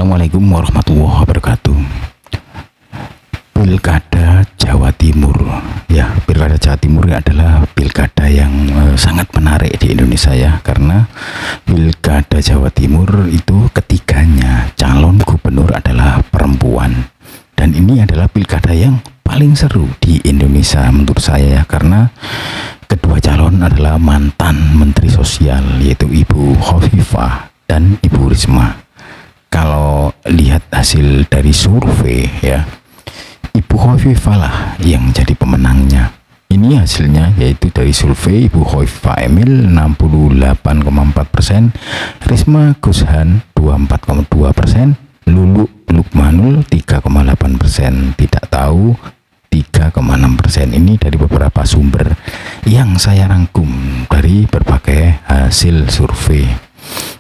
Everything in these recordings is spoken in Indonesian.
Assalamualaikum warahmatullahi wabarakatuh. Pilkada Jawa Timur. Ya, Pilkada Jawa Timur adalah pilkada yang sangat menarik di Indonesia ya, karena Pilkada Jawa Timur itu ketiganya calon gubernur adalah perempuan. Dan ini adalah pilkada yang paling seru di Indonesia menurut saya ya, karena kedua calon adalah mantan Menteri Sosial, yaitu Ibu Khofifah dan Ibu Risma. Kalau lihat hasil dari survei ya, Ibu Khofifah lah yang jadi pemenangnya. Ini hasilnya yaitu dari survei Ibu Khofifah Emil 68,4%, Risma Gushan 24,2%, Lulu Lukmanul 3,8%, tidak tahu 3,6%. Ini dari beberapa sumber yang saya rangkum dari berbagai hasil survei.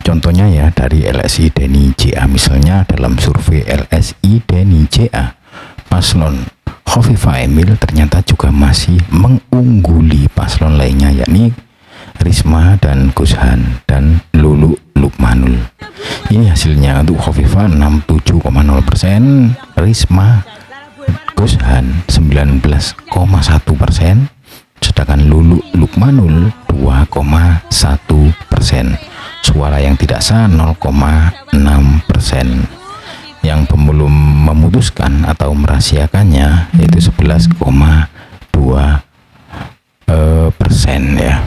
Contohnya ya dari LSI Deni JA, misalnya dalam survei LSI Deni JA, paslon Khofifah Emil ternyata juga masih mengungguli paslon lainnya, yakni Risma dan Gushan dan Lulu Lukmanul. Ini hasilnya untuk Khofifah 67,0%, Risma Gushan 19,1%, sedangkan Lulu Lukmanul 2,1%. Suara yang tidak sah 0,6%. Yang belum memutuskan atau merahasiakannya yaitu 11,2% ya.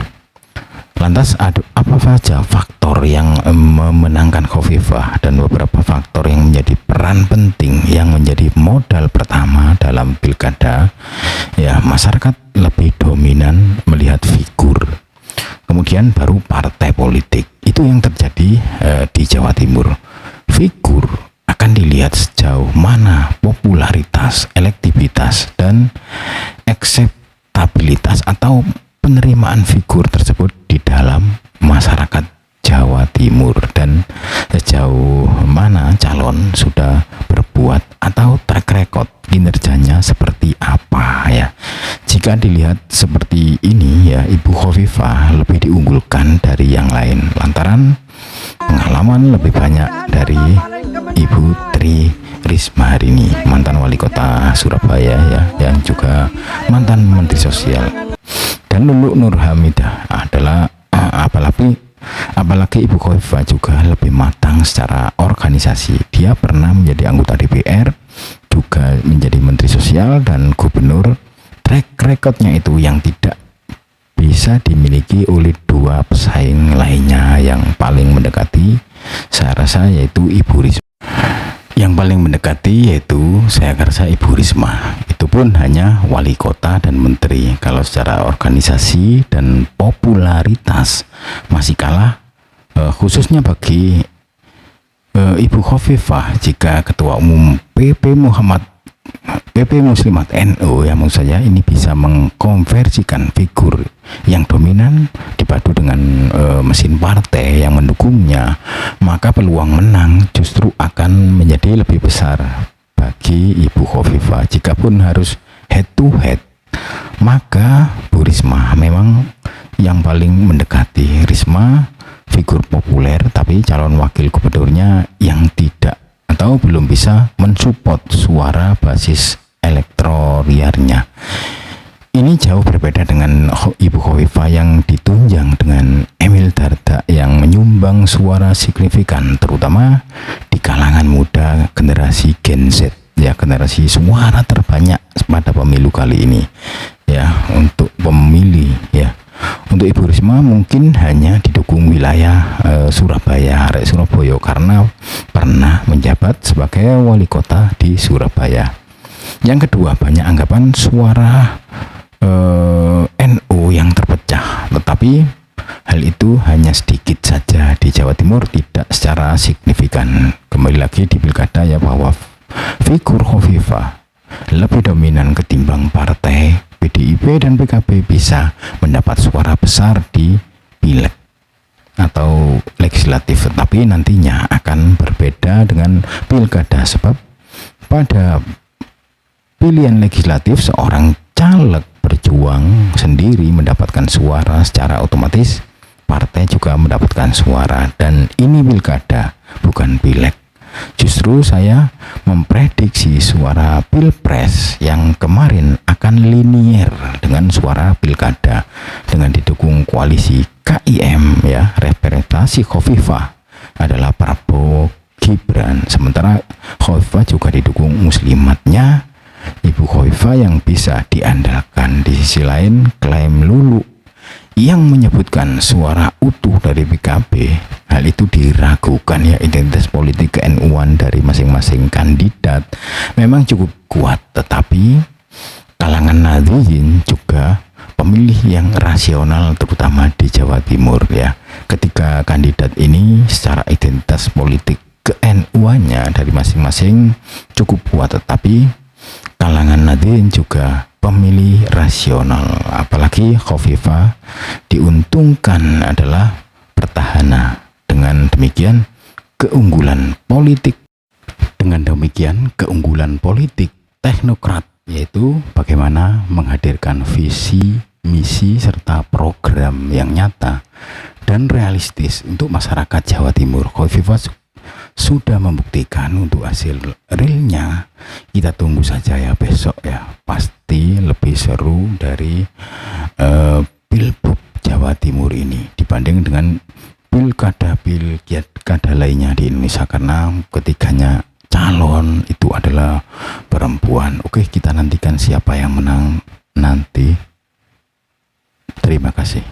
Lantas apa saja faktor yang memenangkan Khofifah, dan beberapa faktor yang menjadi peran penting yang menjadi modal pertama dalam pilkada ya. Masyarakat lebih dominan melihat figur, kemudian baru partai politik. Itu yang terjadi di Jawa Timur. Figur akan dilihat sejauh mana popularitas, elektivitas, dan akseptabilitas atau penerimaan figur tersebut di dalam masyarakat Jawa Timur, dan sejauh mana calon sudah berbuat atau track record kinerjanya seperti apa ya. Jika dilihat seperti ini ya, Ibu Khofifah lebih diunggulkan dari yang lain lantaran pengalaman lebih banyak dari Ibu Tri Risma hari ini, mantan wali kota Surabaya ya, yang juga mantan Menteri Sosial. Dan Lulu Nur Hamidah adalah apalagi Ibu Khofifah juga lebih matang secara organisasi. Dia pernah menjadi anggota DPR, juga menjadi Menteri Sosial dan Gubernur. Track recordnya itu yang tidak bisa dimiliki oleh dua pesaing lainnya. Yang paling mendekati saya rasa yaitu Ibu Risma. Yang paling mendekati yaitu saya rasa Ibu Risma. Itu pun hanya wali kota dan menteri. Kalau secara organisasi dan popularitas masih kalah, khususnya bagi Ibu Khofifah. Jika Ketua Umum PP Muslimat NU ya, maksud saya ini bisa mengkonversikan figur yang dominan dipadu dengan mesin partai yang mendukungnya, maka peluang menang justru akan menjadi lebih besar bagi Ibu Khofifah. Jikapun harus head to head, maka Bu Risma memang yang paling mendekati. Risma figur populer, tapi calon wakil gubernurnya yang tidak atau belum bisa mensupport suara basis elektoralnya. Ini jauh berbeda dengan Ibu Khofifah yang ditunjang dengan Emil Dardak yang menyumbang suara signifikan terutama di kalangan muda generasi Gen Z ya, generasi suara terbanyak pada pemilu kali ini ya untuk pemilih ya. Untuk Ibu Risma mungkin hanya didukung wilayah Surabaya karena pernah menjabat sebagai wali kota di Surabaya. Yang kedua, banyak anggapan suara NU yang terpecah, tetapi hal itu hanya sedikit saja di Jawa Timur, tidak secara signifikan. Kembali lagi di pilkada ya, bahwa figur Khofifah lebih dominan ketimbang partai PDIP dan PKB bisa mendapat suara besar di pileg atau legislatif, tetapi nantinya akan berbeda dengan pilkada, sebab pada pilihan legislatif seorang caleg berjuang sendiri mendapatkan suara, secara otomatis partai juga mendapatkan suara. Dan ini pilkada bukan pileg. Justru saya memprediksi suara pilpres yang kemarin akan linier dengan suara pilkada dengan didukung koalisi KIM ya, representasi Khofifah adalah Prabowo Gibran, sementara Khofifah juga didukung muslimatnya Ibu Khofifah yang bisa diandalkan. Di sisi lain, klaim Lulu yang menyebutkan suara utuh dari PKB, hal itu diragukan ya. Identitas politik ke-NU-an dari masing-masing kandidat memang cukup kuat, tetapi kalangan Nahdliyin juga pemilih yang rasional terutama di Jawa Timur ya. Ketika kandidat ini secara identitas politik ke-NU-annya dari masing-masing cukup kuat, tetapi kalangan Nahdliyin juga pemilih rasional, apalagi Khofifah diuntungkan adalah petahana. Dengan demikian keunggulan politik teknokrat, yaitu bagaimana menghadirkan visi, misi serta program yang nyata dan realistis untuk masyarakat Jawa Timur. Khofifah sudah membuktikan. Untuk hasil realnya kita tunggu saja ya besok ya, pasti lebih seru dari pilgub Jawa Timur ini dibanding dengan pilkada lainnya di Indonesia, karena ketiganya calon itu adalah perempuan. Oke, kita nantikan siapa yang menang nanti. Terima kasih.